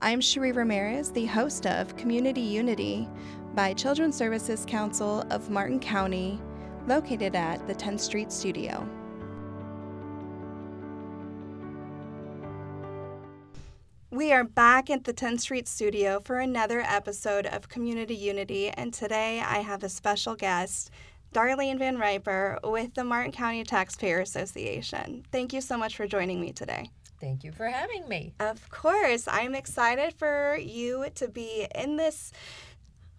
I'm Cheree Ramirez, the host of Community Unity by Children's Services Council of Martin County, located at the 10th Street Studio. We are back at the 10th Street Studio for another episode of Community Unity, and today I have a special guest, Darlene VanRiper with the Martin County Taxpayer Association. Thank you so much for joining me today. Thank you for having me. Of course. I'm excited for you to be in this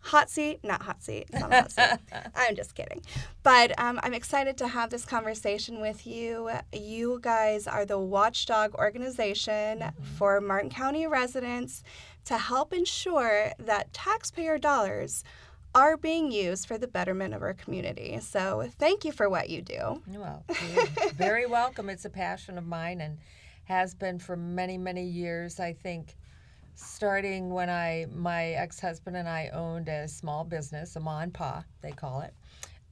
hot seat. Not hot seat. It's not a hot seat. I'm just kidding. But I'm excited to have this conversation with you. You guys are the watchdog organization for Martin County residents to help ensure that taxpayer dollars are being used for the betterment of our community. So thank you for what you do. Well, you're very welcome. It's a passion of mine and has been for many, many years. I think starting when my ex-husband and I owned a small business, a ma and pa, they call it.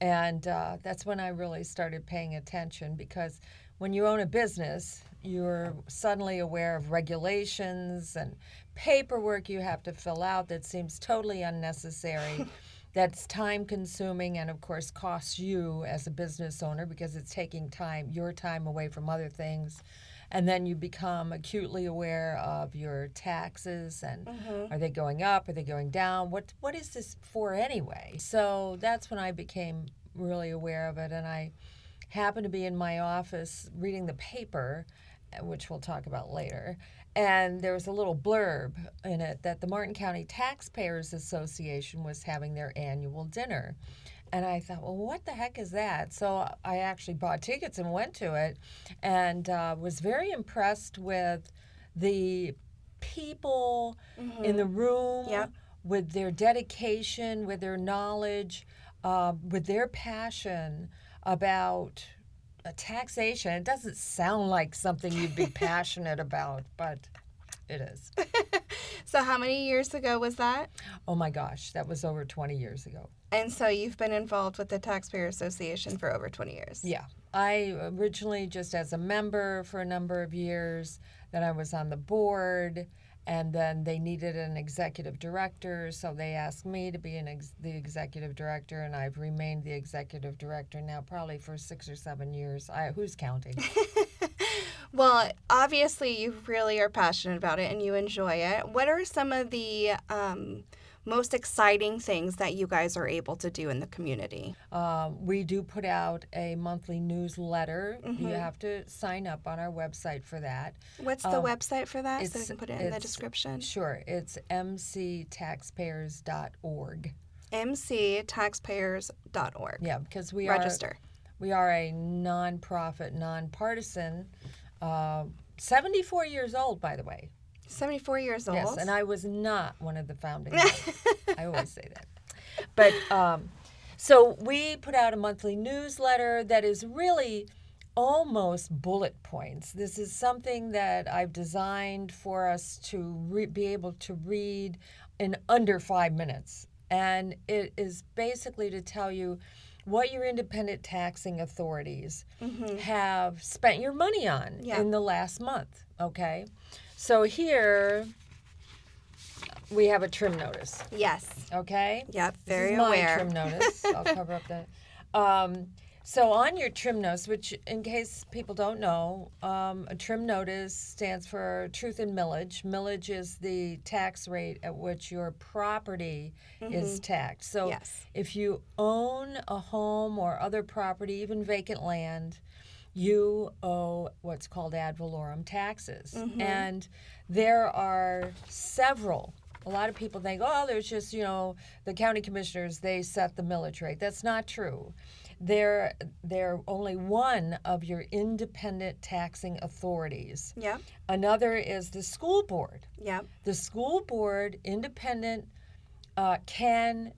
And that's when I really started paying attention, because when you own a business, you're suddenly aware of regulations and paperwork you have to fill out that seems totally unnecessary. That's time-consuming and, of course, costs you as a business owner because it's taking your time away from other things. And then you become acutely aware of your taxes and are they going up, are they going down? What is this for anyway? So that's when I became really aware of it. And I happened to be in my office reading the paper, which we'll talk about later. And there was a little blurb in it that the Martin County Taxpayers Association was having their annual dinner. And I thought, well, what the heck is that? So I actually bought tickets and went to it and was very impressed with the people in the room, with their dedication, with their knowledge, with their passion about taxation. It doesn't sound like something you'd be passionate about, but it is. So how many years ago was that? Oh my gosh, that was over 20 years ago. And so you've been involved with the Taxpayer Association for over 20 years. Yeah. I originally just as a member for a number of years, then I was on the board, and then they needed an executive director, so they asked me to be the executive director, and I've remained the executive director now probably for 6 or 7 years. Who's counting? Well, obviously you really are passionate about it and you enjoy it. What are some of the most exciting things that you guys are able to do in the community? We do put out a monthly newsletter. You have to sign up on our website for that. What's the website for that, so we can put it in the description? Sure. It's mctaxpayers.org. mctaxpayers.org. Yeah, because we register. We are a nonprofit, nonpartisan, 74 years old, by the way. 74 years old? Yes, and I was not one of the founding members. I always say that. But so we put out a monthly newsletter that is really almost bullet points. This is something that I've designed for us to be able to read in under 5 minutes. And it is basically to tell you what your independent taxing authorities have spent your money on in the last month, okay? So here we have a trim notice. Yes. Okay? Yep, very this is aware. my trim notice. I'll cover up that. So on your trim notice, which in case people don't know, a trim notice stands for truth in millage. Millage is the tax rate at which your property is taxed. So if you own a home or other property, even vacant land, you owe what's called ad valorem taxes. And there are several. A lot of people think, oh, there's just, the county commissioners, they set the millage rate. That's not true. They're only one of your independent taxing authorities. Yeah. Another is the school board. Yeah. The school board, independent, can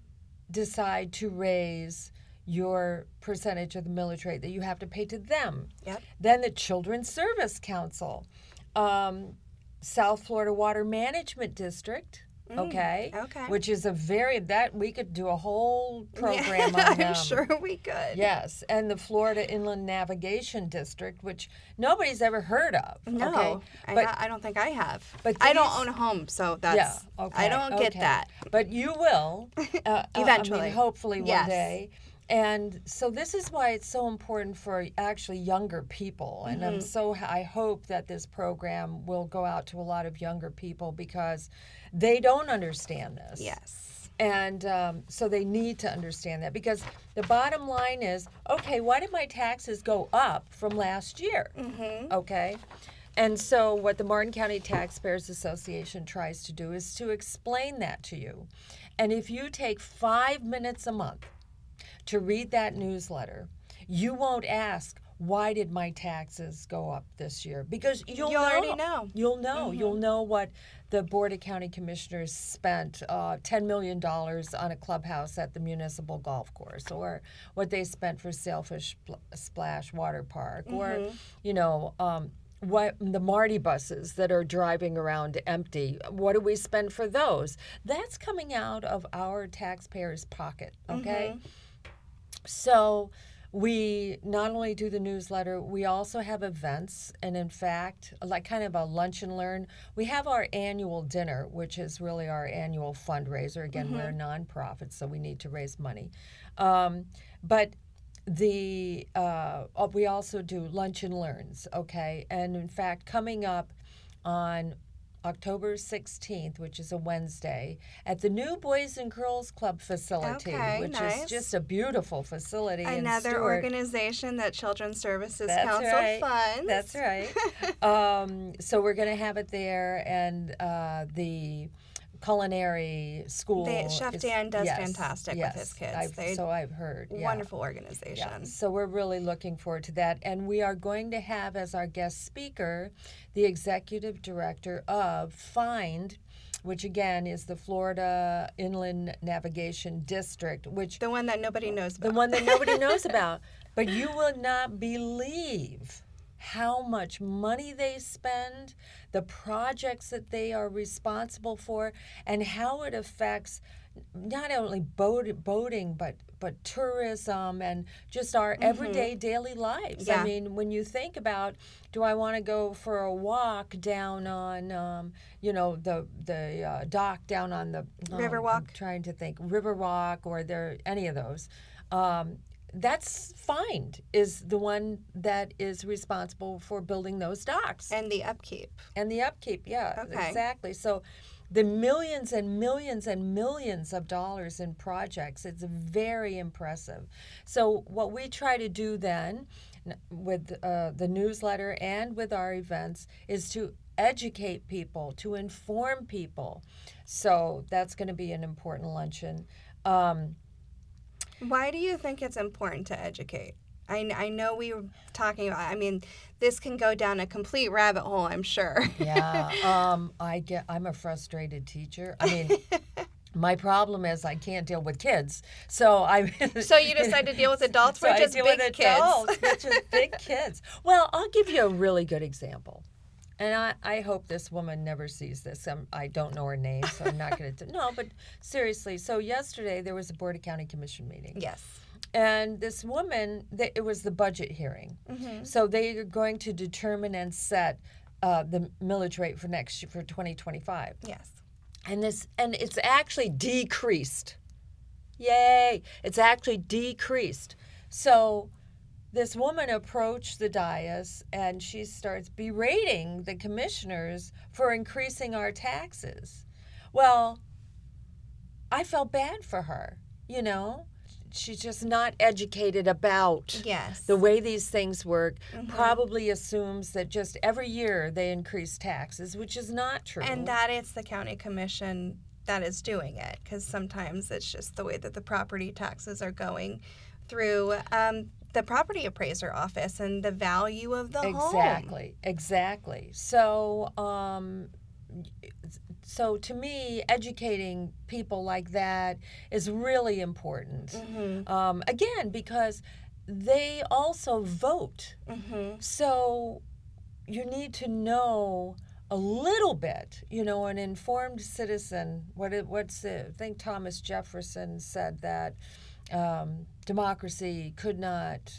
decide to raise your percentage of the millage rate that you have to pay to them. Yep. Then the Children's Service Council, South Florida Water Management District, Okay? Okay. Which is we could do a whole program Yeah, on them. I'm sure we could. Yes, and the Florida Inland Navigation District, which nobody's ever heard of. No, okay? But I don't think I have. But I don't these- own a home, so that's I don't get that. But you will Eventually. I mean, hopefully one Yes. day. And so this is why it's so important for actually younger people. And I hope that this program will go out to a lot of younger people because they don't understand this. Yes. And so they need to understand that because the bottom line is, okay, why did my taxes go up from last year? Okay. And so what the Martin County Taxpayers Association tries to do is to explain that to you. And if you take 5 minutes a month to read that newsletter, you won't ask, why did my taxes go up this year? Because you'll already know. You'll know. You'll know what the Board of County Commissioners spent $10 million on a clubhouse at the municipal golf course, or what they spent for Sailfish Splash Water Park, or, what the Marty buses that are driving around empty, what do we spend for those? That's coming out of our taxpayers' pocket, okay? So we not only do the newsletter, we also have events, and in fact, like kind of a lunch and learn. We have our annual dinner, which is really our annual fundraiser. Again, we're a nonprofit, so we need to raise money. But we also do lunch and learns, okay? And in fact, coming up on October 16th, which is a Wednesday, at the new Boys and Girls Club facility, which is just a beautiful facility in Stuart. Another organization that Children's Services That's Council right. funds. That's right. So we're going to have it there, and the culinary school. Chef Dan does fantastic with his kids. So I've heard. Yeah. Wonderful organization. Yeah. So we're really looking forward to that. And we are going to have as our guest speaker the executive director of FIND, which again is the Florida Inland Navigation District, which the one that nobody knows about. The one that nobody knows about. But you will not believe how much money they spend, the projects that they are responsible for, and how it affects not only boating, but tourism and just our everyday daily lives. Yeah. I mean, when you think about, do I want to go for a walk down on, the dock down on the Riverwalk? I'm trying to think, Riverwalk, or any of those. That's FIND is the one that is responsible for building those docks. And the upkeep. Yeah, Okay. Exactly. So the millions and millions and millions of dollars in projects, it's very impressive. So what we try to do then with the newsletter and with our events is to educate people, to inform people. So that's going to be an important luncheon. Why do you think it's important to educate? I know we were talking about, this can go down a complete rabbit hole, I'm sure. Yeah, I'm a frustrated teacher. My problem is I can't deal with kids. So you decide to deal with adults or just big kids? Just big kids. Well, I'll give you a really good example. And I hope this woman never sees this. I don't know her name, so I'm not going to. No, but seriously. So yesterday there was a Board of County Commission meeting. Yes. And this woman, it was the budget hearing. So they are going to determine and set the millage rate for next year, for 2025. Yes. And it's actually decreased. Yay! It's actually decreased. So this woman approached the dais and she starts berating the commissioners for increasing our taxes. Well, I felt bad for her, She's just not educated about the way these things work, probably assumes that just every year they increase taxes, which is not true. And that it's the county commission that is doing it, because sometimes it's just the way that the property taxes are going through the property appraiser office and the value of the home. Exactly. So to me, educating people like that is really important. Again, because they also vote. So you need to know a little bit, an informed citizen, I think Thomas Jefferson said that democracy could not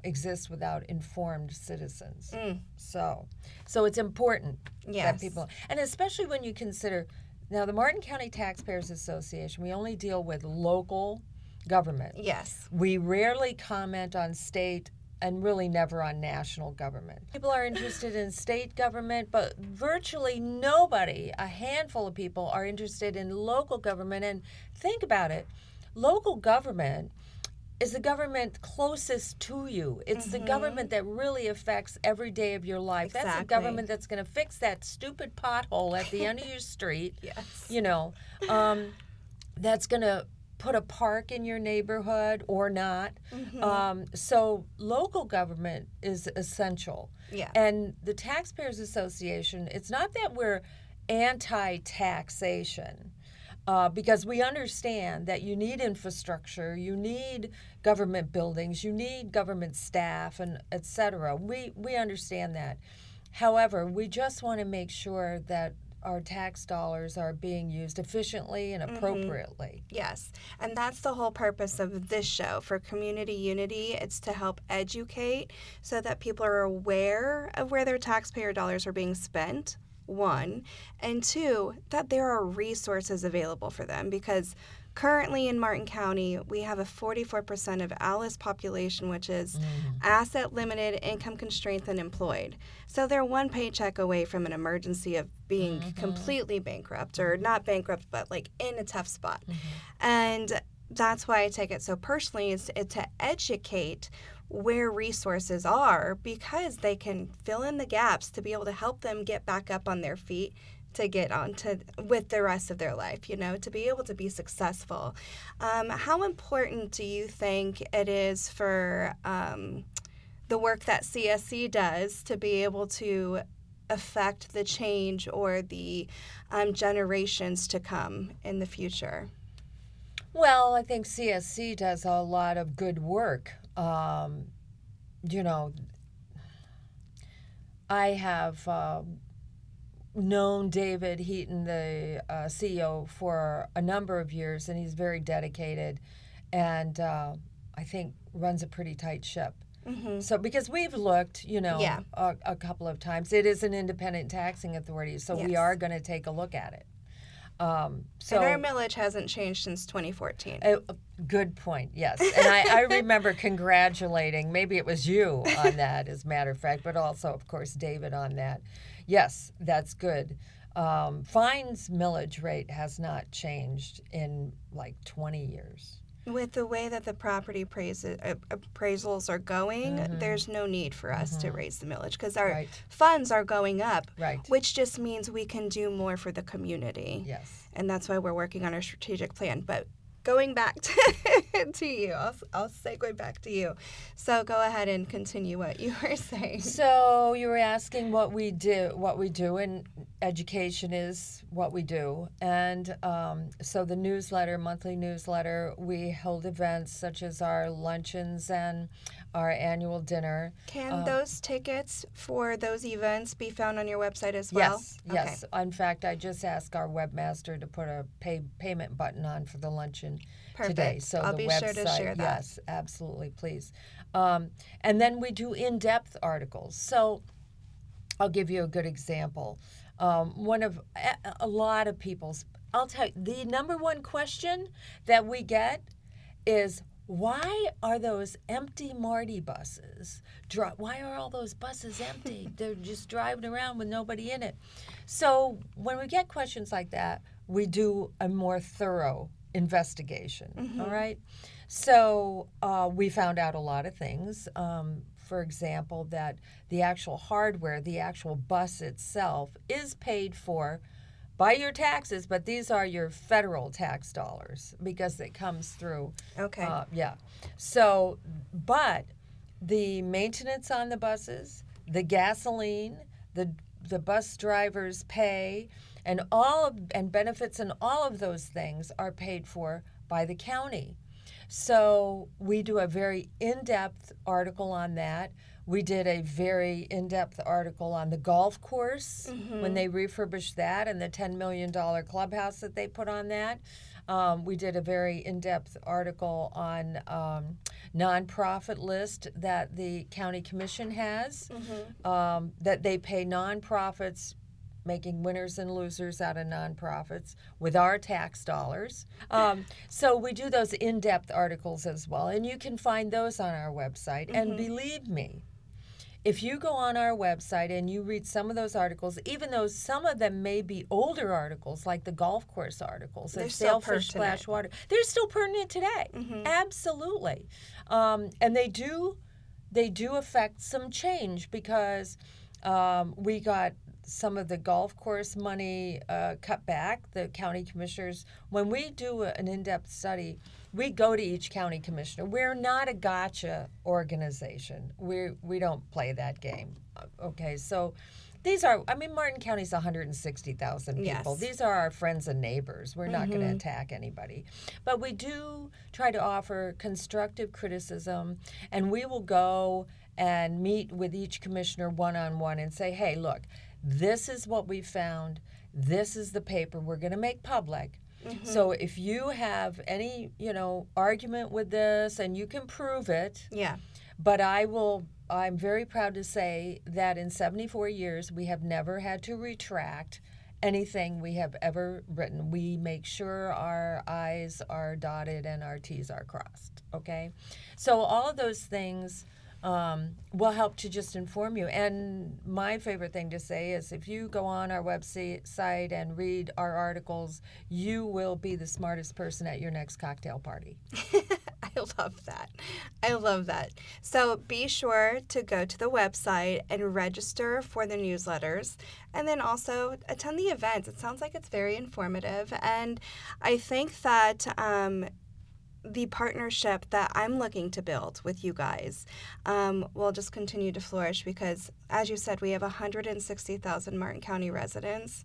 exist without informed citizens. So it's important that people, and especially when you consider, now the Martin County Taxpayers Association, we only deal with local government. Yes. We rarely comment on state and really never on national government. People are interested in state government, but virtually nobody, a handful of people, are interested in local government. And think about it, local government is the government closest to you. It's the government that really affects every day of your life. Exactly. That's the government that's going to fix that stupid pothole at the end of your street. Yes. That's going to put a park in your neighborhood or not. So local government is essential. Yeah. And the Taxpayers Association, it's not that we're anti-taxation, because we understand that you need infrastructure, you need government buildings, you need government staff, and et cetera. We understand that. However, we just want to make sure that our tax dollars are being used efficiently and appropriately. Yes, and that's the whole purpose of this show, for community unity. It's to help educate so that people are aware of where their taxpayer dollars are being spent, one, and two, that there are resources available for them, because currently in Martin County, we have a 44% of ALIS population, which is asset limited, income constrained, and employed. So they're one paycheck away from an emergency of being completely bankrupt, or not bankrupt, but like in a tough spot. And that's why I take it so personally, is to educate where resources are, because they can fill in the gaps to be able to help them get back up on their feet, to get on to with the rest of their life, to be able to be successful. How important do you think it is for the work that CSC does to be able to affect the change or the generations to come in the future? Well, I think CSC does a lot of good work. I have known David Heaton, the CEO, for a number of years, and he's very dedicated, and I think runs a pretty tight ship. So because we've looked, a couple of times, it is an independent taxing authority, so we are going to take a look at it. And our millage hasn't changed since 2014. Good point, yes. And I remember congratulating, maybe it was you on that, as a matter of fact, but also, of course, David on that. Yes, that's good. Fines millage rate has not changed in like 20 years. With the way that the property appraisals are going, there's no need for us to raise the millage, because our funds are going up, which just means we can do more for the community. Yes. And that's why we're working on our strategic plan. But going back to you, I'll segue back to you. So go ahead and continue what you were saying. So you were asking what we do, and education is what we do. And so the monthly newsletter, we hold events such as our luncheons and our annual dinner. Can those tickets for those events be found on your website as well? Yes. In fact, I just asked our webmaster to put a payment button on for the luncheon today. So I'll the be website, sure to share that. Yes, absolutely, please. And then we do in-depth articles. So I'll give you a good example. One of a lot of people's, I'll tell you, the number one question that we get is, why are those empty Marty buses? Why are all those buses empty? They're just driving around with nobody in it. So when we get questions like that, we do a more thorough investigation, all right? So we found out a lot of things. For example, that the actual hardware, the actual bus itself, is paid for by your taxes, but these are your federal tax dollars, because it comes through. Okay. So, but the maintenance on the buses, the gasoline, the bus drivers' pay, and benefits, and all of those things are paid for by the county. So we do a very in-depth article on that. We did a very in-depth article on the golf course when they refurbished that and the $10 million clubhouse that they put on that. We did a very in-depth article on nonprofit list that the county commission has, that they pay nonprofits, making winners and losers out of nonprofits with our tax dollars. So we do those in-depth articles as well, and you can find those on our website. And believe me, if you go on our website and you read some of those articles, even though some of them may be older articles, like the golf course articles, They're and still sailfish pertinent. splash water, they're still pertinent today. Absolutely. And they do affect some change because we got some of the golf course money cut back. The county commissioners, when we do an in-depth study, we go to each county commissioner. We're not a gotcha organization. We don't play that game. Okay, so these are, Martin County's 160,000 people. Yes. These are our friends and neighbors. We're not going to attack anybody. But we do try to offer constructive criticism, and we will go and meet with each commissioner one-on-one and say, hey, look, this is what we found. This is the paper we're going to make public. So if you have any, argument with this and you can prove it, but I'm very proud to say that in 74 years, we have never had to retract anything we have ever written. We make sure our I's are dotted and our T's are crossed, okay? So all of those things will help to just inform you. And my favorite thing to say is if you go on our website and read our articles, you will be the smartest person at your next cocktail party. I love that. I love that. So be sure to go to the website and register for the newsletters, and then also attend the events. It sounds like it's very informative, and I think that the partnership that I'm looking to build with you guys will just continue to flourish because, as you said, we have 160,000 Martin County residents,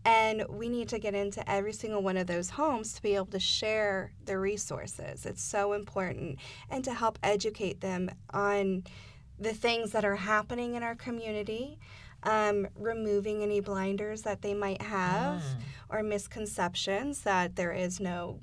and we need to get into every single one of those homes to be able to share the resources. It's so important, and to help educate them on the things that are happening in our community, removing any blinders that they might have or misconceptions that there is no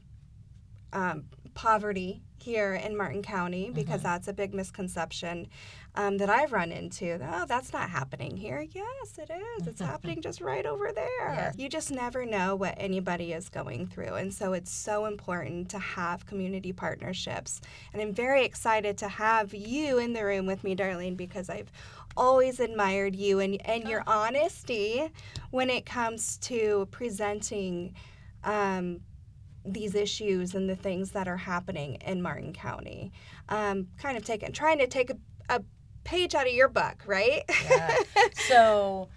poverty here in Martin County, because that's a big misconception that I've run into. Oh, that's not happening here. Yes, it is. It's happening just right over there. Yeah. You just never know what anybody is going through. And so it's so important to have community partnerships. And I'm very excited to have you in the room with me, Darlene, because I've always admired you and your honesty when it comes to presenting these issues and the things that are happening in Martin County. Trying to take a page out of your book, right? Yeah. So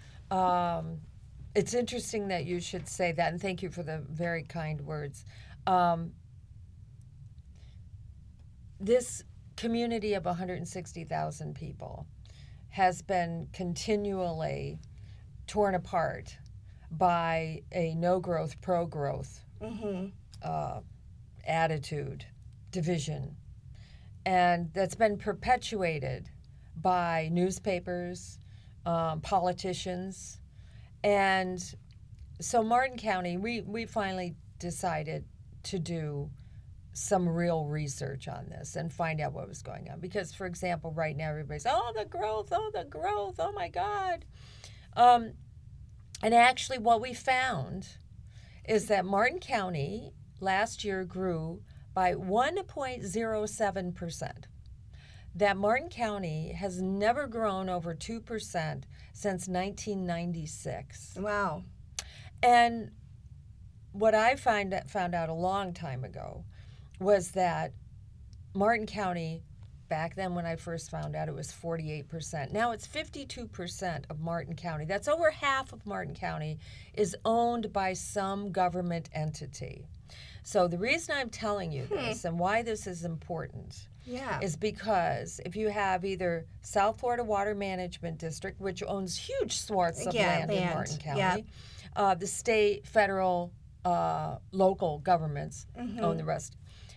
it's interesting that you should say that, and thank you for the very kind words. This community of 160,000 people has been continually torn apart by a no-growth, pro-growth attitude, division. And that's been perpetuated by newspapers, politicians. And so Martin County, we finally decided to do some real research on this and find out what was going on. Because, for example, right now everybody's, the growth, oh my God. And actually what we found is that Martin County last year grew by 1.07%. That Martin County has never grown over 2% since 1996. Wow. And what I found out a long time ago was that Martin County, back then when I first found out, it was 48%. Now it's 52% of Martin County. That's over half of Martin County is owned by some government entity. So the reason I'm telling you this and why this is important is because if you have either South Florida Water Management District, which owns huge swaths of land in Martin County, the state, federal, local governments own the rest.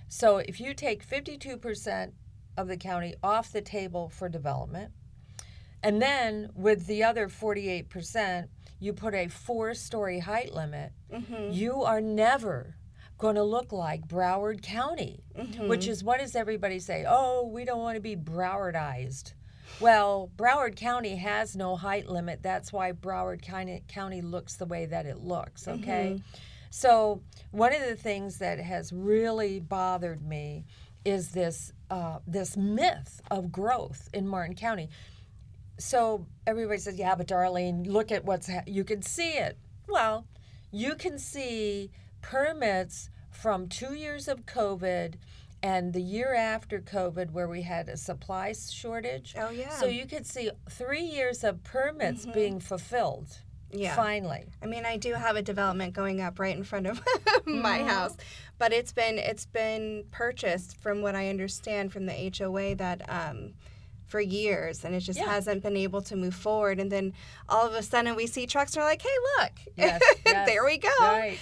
So if you take 52% of the county off the table for development, And then with the other 48%, you put a 4-story height limit. You are never going to look like Broward County, which is, what does everybody say? Oh, we don't want to be Browardized. Well, Broward County has no height limit. That's why Broward County looks the way that it looks, okay? So one of the things that has really bothered me is this myth of growth in Martin County. So everybody says, yeah, but Darlene, look at you can see it. Well, you can see permits from 2 years of COVID and the year after COVID, where we had a supply shortage. Oh, yeah. So you could see 3 years of permits being fulfilled. Yeah. Finally. I mean, I do have a development going up right in front of my house, but it's been purchased, from what I understand from the HOA, that for years, and it just hasn't been able to move forward. And then all of a sudden we see trucks and we're like, hey, look, Yes, there we go. Right.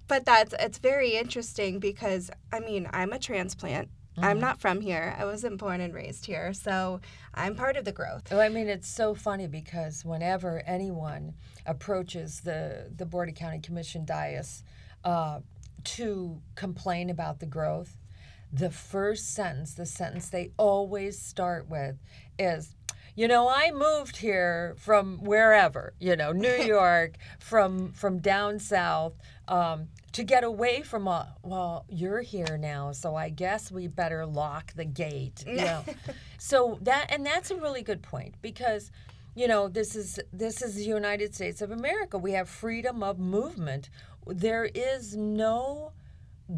But it's very interesting because, I mean, I'm a transplant. I'm not from here. I wasn't born and raised here, so I'm part of the growth. Well, I mean, it's so funny because whenever anyone approaches the Board of County Commission dais to complain about the growth, the first sentence, the sentence they always start with is, I moved here from wherever, New York, from down south, to get away from well, you're here now, so I guess we better lock the gate. So that's a really good point, because this is the United States of America. We have freedom of movement. There is no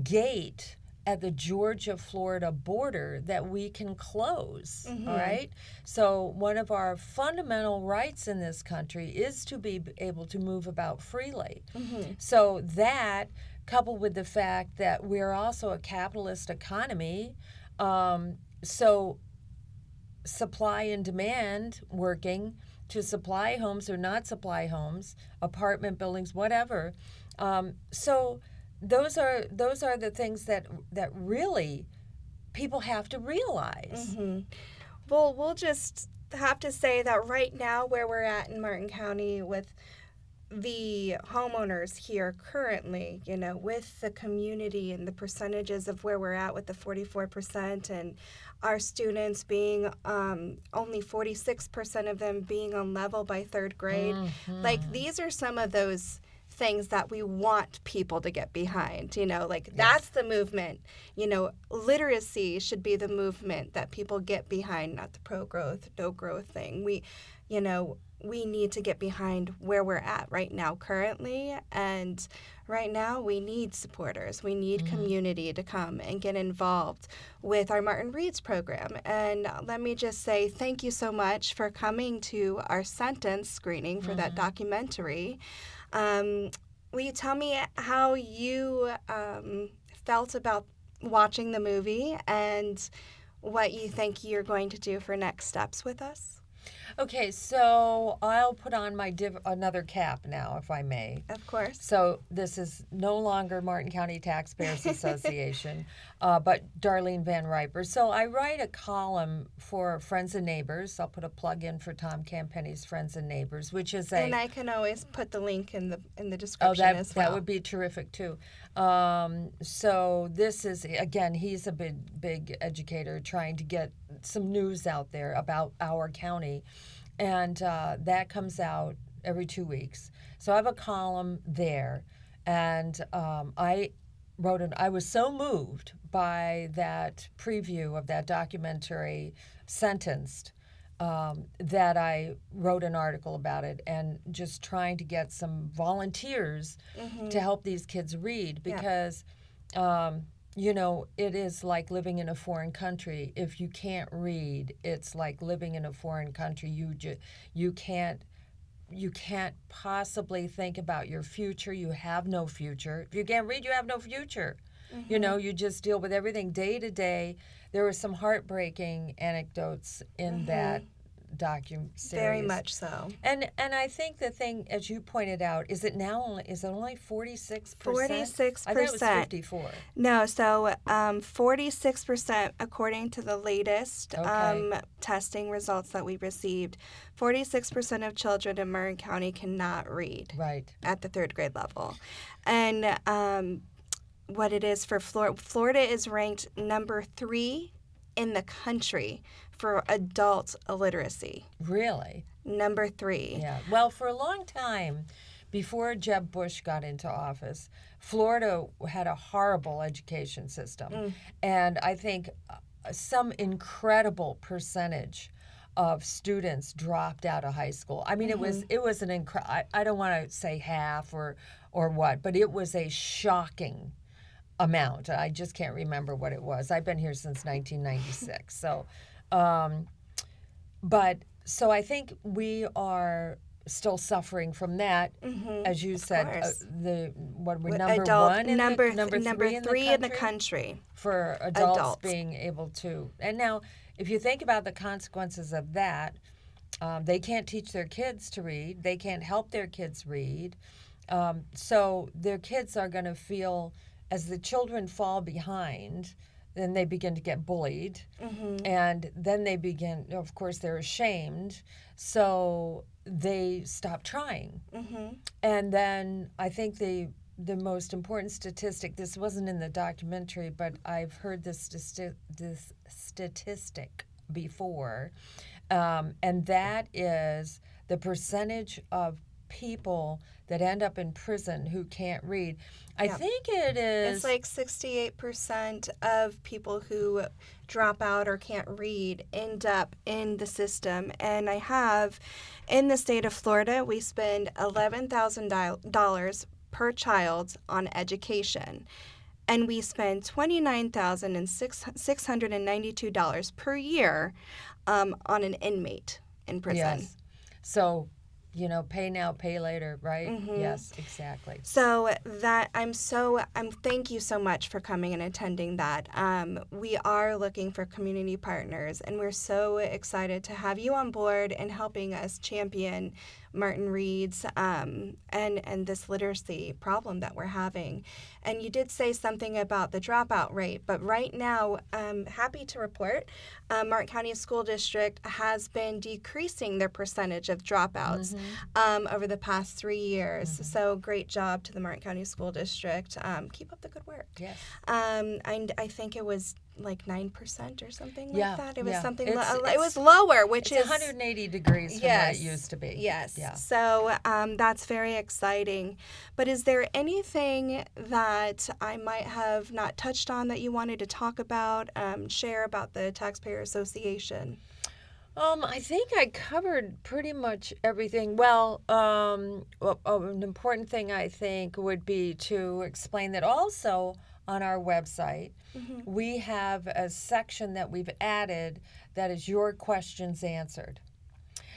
gate at the Georgia-Florida border that we can close, all right? So one of our fundamental rights in this country is to be able to move about freely. So that, coupled with the fact that we're also a capitalist economy, so supply and demand working to supply homes or not supply homes, apartment buildings, whatever. So those are the things that really people have to realize. Well, we'll just have to say that right now, where we're at in Martin County with the homeowners here currently, with the community and the percentages of where we're at with the 44%, and our students being only 46% of them being on level by third grade, like, these are some of those things that we want people to get behind, that's the movement. Literacy should be the movement that people get behind, not the pro-growth, no-growth thing. We need to get behind where we're at right now currently, and right now we need supporters. We need community to come and get involved with our Martin Reads program. And let me just say thank you so much for coming to our sentence screening for that documentary. Will you tell me how you felt about watching the movie and what you think you're going to do for next steps with us? Okay, so I'll put on my another cap now, if I may. Of course. So this is no longer Martin County Taxpayers Association, but Darlene VanRiper. So I write a column for Friends and Neighbors. I'll put a plug in for Tom Campenny's Friends and Neighbors, which is and I can always put the link in the description as well. That would be terrific too. So this is, again, he's a big educator trying to get some news out there about our county, and that comes out every 2 weeks. So I have a column there, and I was so moved by that preview of that documentary, Sentenced, that I wrote an article about it, and just trying to get some volunteers to help these kids read, because it is like living in a foreign country. If you can't read, it's like living in a foreign country. You can't possibly think about your future. You have no future. If you can't read, you have no future. You just deal with everything day to day. There were some heartbreaking anecdotes in docu-series. Very much so. And I think the thing, as you pointed out, is it only 46%? 46%. I thought it was 54. No, so 46%, according to the latest testing results that we received, 46% of children in Martin County cannot read at the third grade level. And what it is for Florida is ranked number 3 in the country for adult illiteracy. Really? Number 3. Yeah. Well, for a long time, before Jeb Bush got into office, Florida had a horrible education system. And I think some incredible percentage of students dropped out of high school. I mean, it was an I don't want to say half or what, but it was a shocking amount. I just can't remember what it was. I've been here since 1996. So, so I think we are still suffering from that. As you said, we're number one in number three in the country for adults being able to. And now, if you think about the consequences of that, they can't teach their kids to read. They can't help their kids read. So their kids are going to feel, as the children fall behind, then they begin to get bullied. And then they begin, of course, they're ashamed. So they stop trying. And then I think the most important statistic, this wasn't in the documentary, but I've heard this statistic before, and that is the percentage of people that end up in prison who can't read. I think it is... It's like 68% of people who drop out or can't read end up in the system. And I have, in the state of Florida, we spend $11,000 per child on education. And we spend $29,692 per year on an inmate in prison. Yes. So, pay now, pay later, right? Yes, exactly. So thank you so much for coming and attending that. We are looking for community partners, and we're so excited to have you on board and helping us champion Martin Reed's and this literacy problem that we're having. And you did say something about the dropout rate, but right now, I'm happy to report Martin County School District has been decreasing their percentage of dropouts over the past 3 years. So great job to the Martin County School District. Keep up the good work. Yes. And I think it was like 9% or something like that. It was something. It was lower, which is 180 degrees from what it used to be. Yes. Yeah. So that's very exciting. But is there anything that I might have not touched on that you wanted to talk about, share about the Taxpayer Association? I think I covered pretty much everything. Well, an important thing I think would be to explain that also on our website, we have a section that we've added that is your questions answered.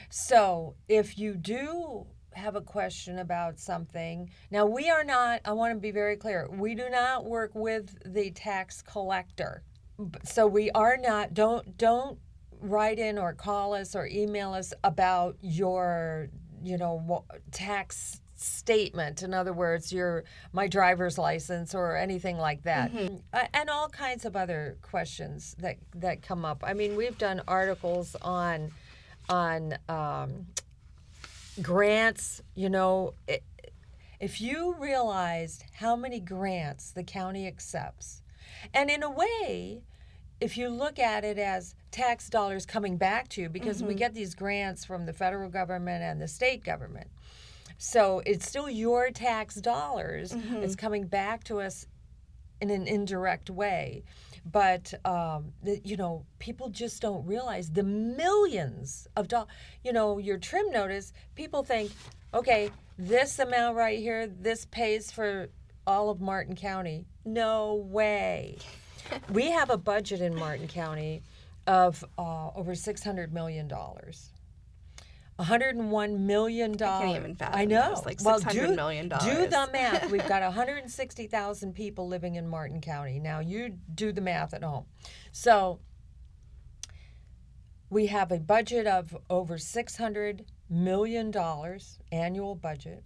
So if you do have a question about something, now we are not, I want to be very clear, we do not work with the tax collector. So we are not, don't write in or call us or email us about your, tax statement. In other words, my driver's license or anything like that. And all kinds of other questions that come up. I mean, we've done articles on grants. If you realized how many grants the county accepts, and in a way, if you look at it as tax dollars coming back to you, because we get these grants from the federal government and the state government. So it's still your tax dollars. It's coming back to us in an indirect way. But, people just don't realize the millions of dollars. Your trim notice, people think, okay, this amount right here, this pays for all of Martin County. No way. We have a budget in Martin County of over $600 million. $101 million. I can't even fathom. I know. It's like $600 million. Do the math. We've got 160,000 people living in Martin County. Now you do the math at home. So We have a budget of over $600 million, annual budget.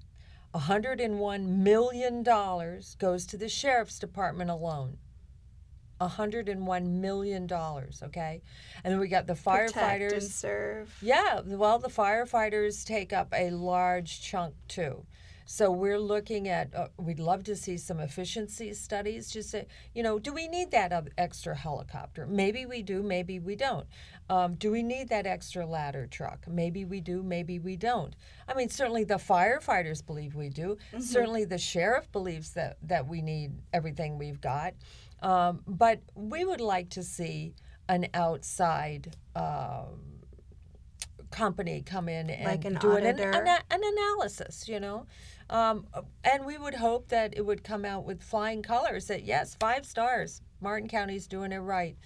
$101 million goes to the Sheriff's Department alone. $101 million, okay? And then we got the Protect firefighters. and serve. Yeah, well, the firefighters take up a large chunk too. So we're looking at, we'd love to see some efficiency studies. Just say, do we need that extra helicopter? Maybe we do, maybe we don't. Do we need that extra ladder truck? Maybe we do, maybe we don't. I mean, certainly the firefighters believe we do. Mm-hmm. Certainly the sheriff believes that we need everything we've got. But we would like to see an outside company come in and like do an analysis, and we would hope that it would come out with flying colors that, yes, 5 stars, Martin County's doing it right.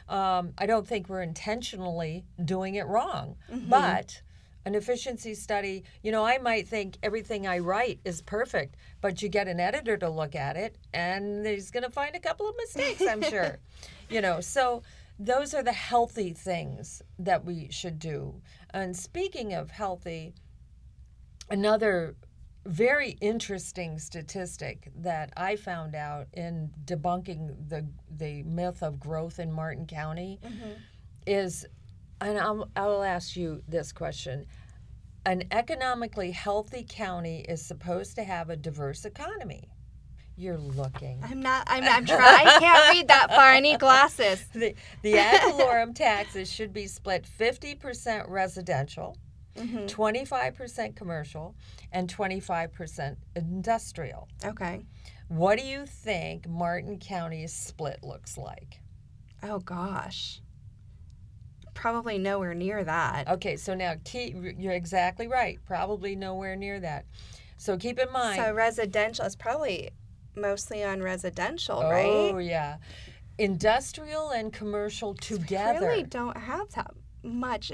I don't think we're intentionally doing it wrong, mm-hmm. but an efficiency study, I might think everything I write is perfect, but you get an editor to look at it, and he's going to find a couple of mistakes, I'm sure. So those are the healthy things that we should do. And speaking of healthy, another very interesting statistic that I found out in debunking the myth of growth in Martin County mm-hmm. is, and I'll ask you this question. An economically healthy county is supposed to have a diverse economy. You're looking. I'm trying. I can't read that far. I need glasses. The ad valorem taxes should be split 50% residential, mm-hmm. 25% commercial, and 25% industrial. Okay. What do you think Martin County's split looks like? Oh, gosh. Probably nowhere near that. Okay, so now you're exactly right. Probably nowhere near that. So keep in mind. So residential is probably mostly on residential, right? Oh, yeah. Industrial and commercial together. We really don't have that much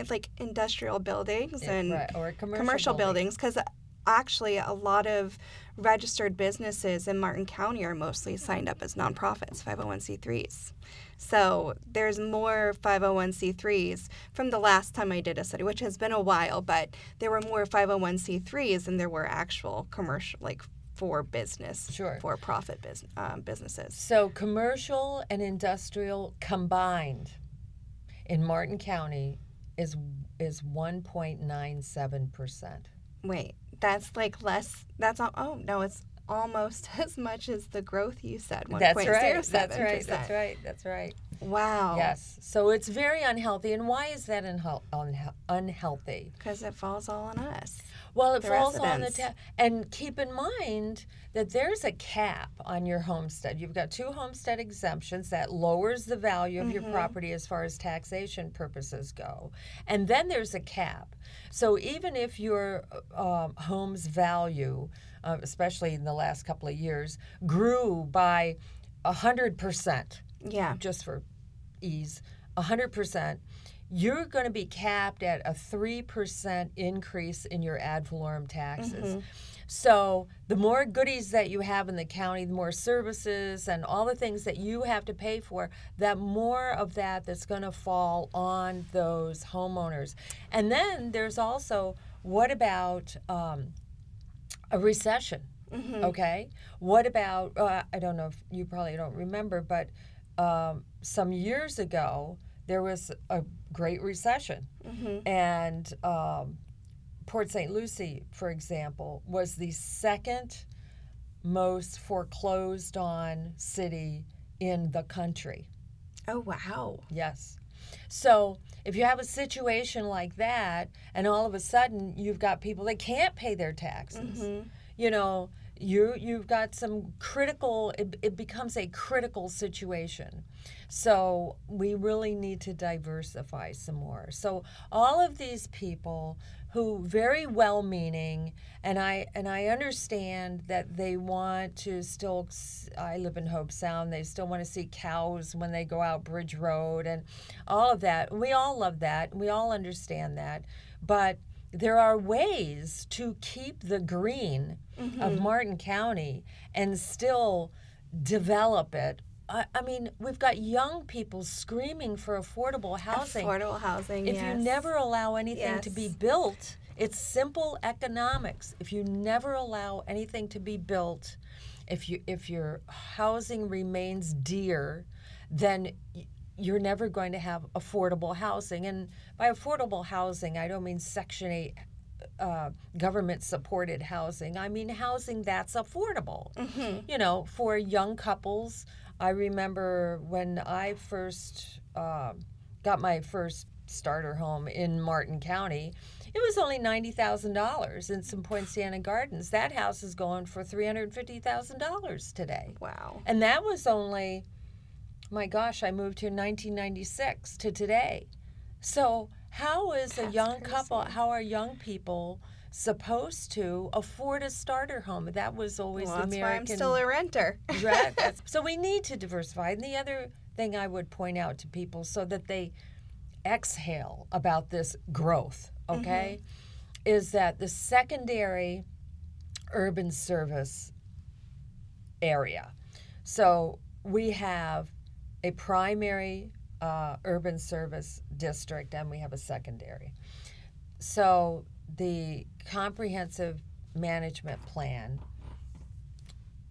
like industrial buildings and or commercial buildings, because actually a lot of registered businesses in Martin County are mostly signed up as nonprofits, 501c3s. So there's more 501c3s from the last time I did a study, which has been a while, but there were more 501c3s than there were actual commercial, like for business, sure, for profit businesses. So commercial and industrial combined in Martin County is 1.97%. Wait, that's like less. That's all. Oh no, it's almost as much as the growth you said. 1.07%. That's right. Wow. Yes. So it's very unhealthy. And why is that unhealthy? Because it falls all on us. Well, it falls on the and keep in mind that there's a cap on your homestead. You've got 2 homestead exemptions that lowers the value of your property as far as taxation purposes go. And then there's a cap. So even if your home's value, especially in the last couple of years, grew by 100%, just for ease, 100%, you're going to be capped at a 3% increase in your ad valorem taxes. Mm-hmm. So the more goodies that you have in the county, the more services and all the things that you have to pay for, that more of that's going to fall on those homeowners. And then there's also, what about a recession? Mm-hmm. Okay? What about, I don't know if you probably don't remember, but some years ago, there was a Great Recession. Mm-hmm. And Port St. Lucie, for example, was the second most foreclosed on city in the country. Oh, wow. Yes. So if you have a situation like that, and all of a sudden you've got people that can't pay their taxes, mm-hmm. You've got some critical, it becomes a critical situation. So we really need to diversify some more. So all of these people who very well-meaning, and I understand that they want to still, I live in Hope Sound, they still want to see cows when they go out Bridge Road and all of that. We all love that. We all understand that. But there are ways to keep the green mm-hmm. of Martin County and still develop it I mean, we've got young people screaming for affordable housing. Affordable housing, If yes. you never allow anything to be Yes. built, it's simple economics. If you never allow anything to be built, if your housing remains dear, then you're never going to have affordable housing. And by affordable housing, I don't mean Section 8 government-supported housing. I mean housing that's affordable. You know, for young couples. I remember when I first got my first starter home in Martin County, it was only $90,000 in some Poinciana Gardens. That house is going for $350,000 today. Wow. And that was only, my gosh, I moved here in 1996 to today. So how is a young couple, how are young people supposed to afford a starter home? That was always the American. That's why I'm still a renter. So we need to diversify. And the other thing I would point out to people so that they exhale about this growth, okay, is that the secondary urban service area. So we have a primary urban service district and we have a secondary. So the comprehensive management plan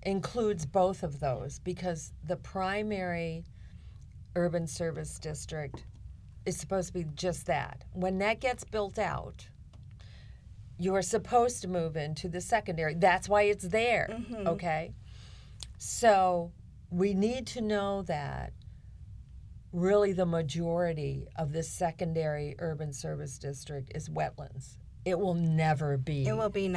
includes both of those because the primary urban service district is supposed to be just that. When that gets built out, you're supposed to move into the secondary. That's why it's there, okay? So we need to know that really the majority of this secondary urban service district is wetlands. It will never be. It won't be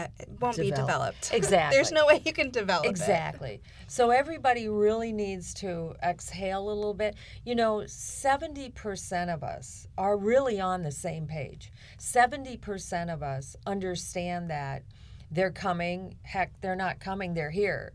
developed. Exactly. There's no way you can develop it. Exactly. So everybody really needs to exhale a little bit. You know, 70% of us are really on the same page. 70% of us understand that they're coming. Heck, they're not coming. They're here.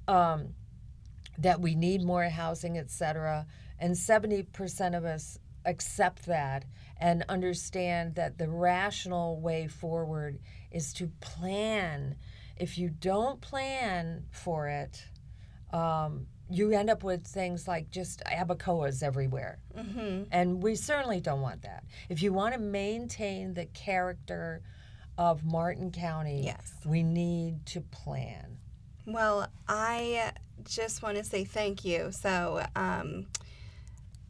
That we need more housing, et cetera. And 70% of us accept that and understand that the rational way forward is to plan. If you don't plan for it, you end up with things like just abacoas everywhere. And we certainly don't want that. If you want to maintain the character of Martin County, we need to plan. Well, I just want to say thank you. So,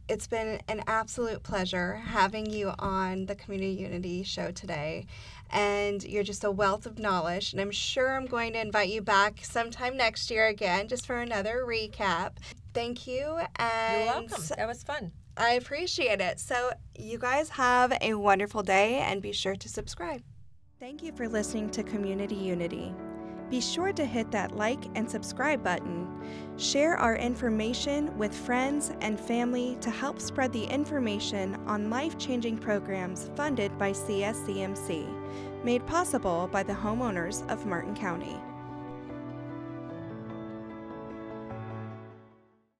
it's been an absolute pleasure having you on the Community Unity show today. And you're just a wealth of knowledge. And I'm sure I'm going to invite you back sometime next year again, just for another recap. Thank you. And you're welcome. That was fun. I appreciate it. So you guys have a wonderful day and be sure to subscribe. Thank you for listening to Community Unity. Be sure to hit that like and subscribe button. Share our information with friends and family to help spread the information on life-changing programs funded by CSCMC, made possible by the homeowners of Martin County.